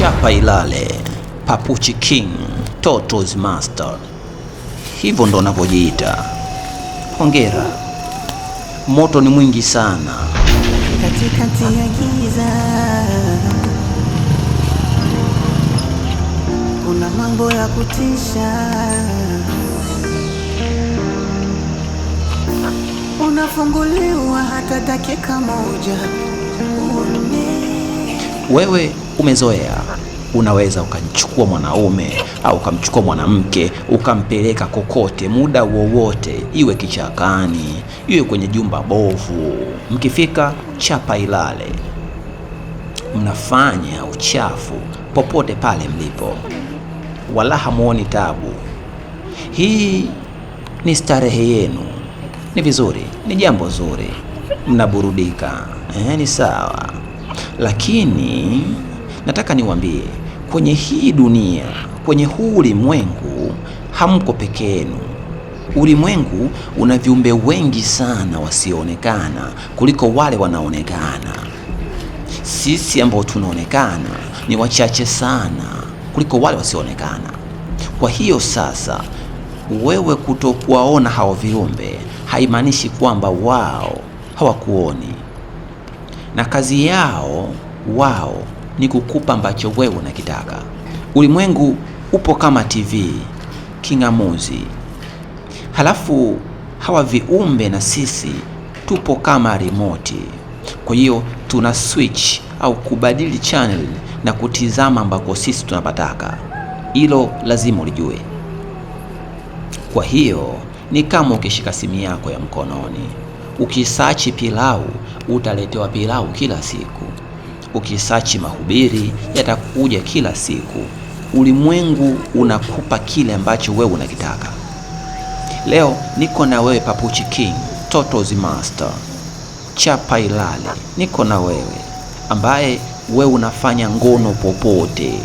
Chapa ilale, Papuchi King, Toto's Master. Hivyo ndo unavyojiita. Hongera. Moto ni mwingi sana. Katikati ya giza kuna mambo ya kutisha. Unafunguliwa hata dakika moja. Wewe umezoea, unaweza ukamchukua mwanaume au ukamchukua mwanamke ukampeleka kokote muda wowote, iwe kichakani, iwe kwenye jumba bovu. Mkifika chapa ilale, mnafanya uchafu popote pale mlipo, wala hamuoni tabu. Hii ni starehe yenu, ni vizuri, ni jambo zuri, mnaburudika, ni sawa. Lakini nataka niwaambie, kwenye hii dunia, kwenye huu ulimwengu, hamko peke yenu. Ulimwengu una viumbe wengi sana wasioonekana kuliko wale wanaonekana. Sisi ambao tunaonekana ni wachache sana kuliko wale wasioonekana. Kwa hiyo sasa, wewe kutokuwaona hao viumbe haimaanishi kwamba wao hawakuoni, na kazi yao wao ni kukupa ambacho wewe unakitaka. Ulimwengu upo kama TV, king'amuzi. Halafu hawa viumbe na sisi tupo kama remote. Kwa hiyo tuna switch au kubadili channel na kutizama ambako sisi tunapataka. Hilo lazima ulijue. Kwa hiyo ni kama ukishika simu yako ya mkononi, ukisachi pilau utaletewa pilau kila siku, ukisachi mahubiri yatakuja kila siku. Ulimwengu unakupa kile ambacho wewe unakitaka. Leo niko na wewe Papuchi King, Toto's Master, chapa ilale. Niko na wewe ambaye wewe unafanya ngono popote,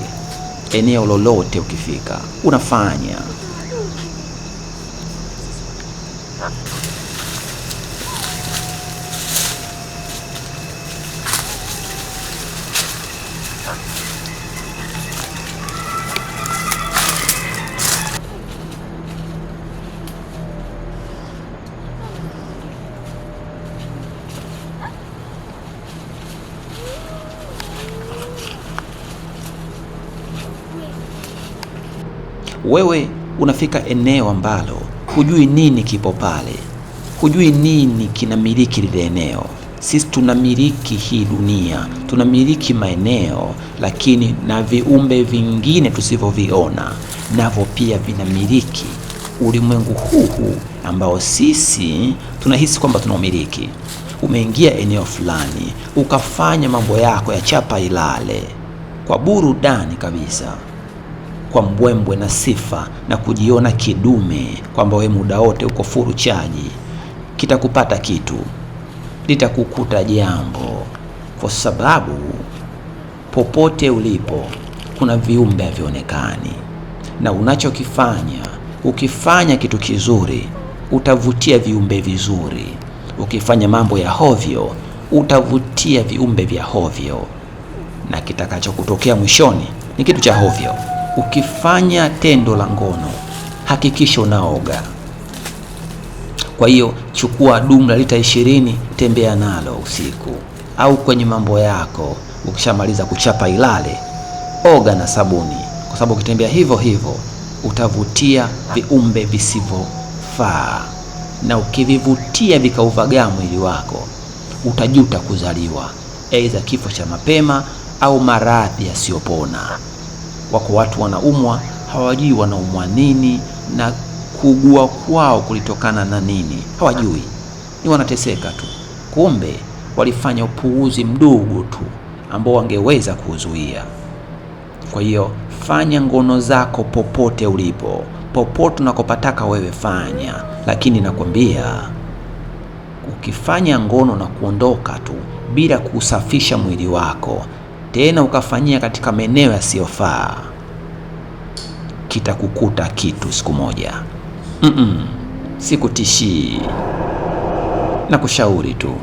eneo lolote ukifika unafanya. Wewe unafika eneo ambalo hujui nini kipo pale, hujui nini kinamiliki lile eneo. Sisi tunamiliki hii dunia, tunamiliki maeneo, lakini na viumbe vingine tusivyoviona navyo pia vinamiliki ulimwengu huu ambao sisi tunahisi kwamba tunaumiliki. Umeingia eneo fulani ukafanya mambo yako ya chapa ilale kwa burudani kabisa, kwa mbwembwe na sifa na kujiona kidume kwamba wewe muda wote uko furu chaji. Kitakupata kitu, litakukuta jambo, kwa sababu popote ulipo kuna viumbe havionekani. Na unachokifanya, ukifanya kitu kizuri utavutia viumbe vizuri, ukifanya mambo ya hovyo utavutia viumbe vya hovyo, na kitakachokutokea mwishoni ni kitu cha hovyo. Ukifanya tendo la ngono hakikisha unaoga. Kwa hiyo chukua dumu la lita 20, tembea nalo usiku au kwenye mambo yako. Ukishamaliza kuchapa ilale, oga na sabuni, kwa sababu ukitembea hivyo hivyo utavutia viumbe visivyofaa, na ukivivutia vikauvagaa mwili wako utajuta kuzaliwa, aidha kifo cha mapema au maradhi yasiyopona. Wako watu wanaumwa, hawajui wanaumwa nini na kuugua kwao kulitokana na nini, hawajui, ni wanateseka tu. Kumbe walifanya upuuzi mdogo tu ambao wangeweza kuzuia. Kwa hiyo fanya ngono zako popote ulipo, popote unakopataka wewe fanya, lakini nakwambia ukifanya ngono na kuondoka tu bila kusafisha mwili wako, tena ukafanyia katika maeneo yasiyofaa, kitakukuta kitu siku moja. Sikutishii, na kushauri tu.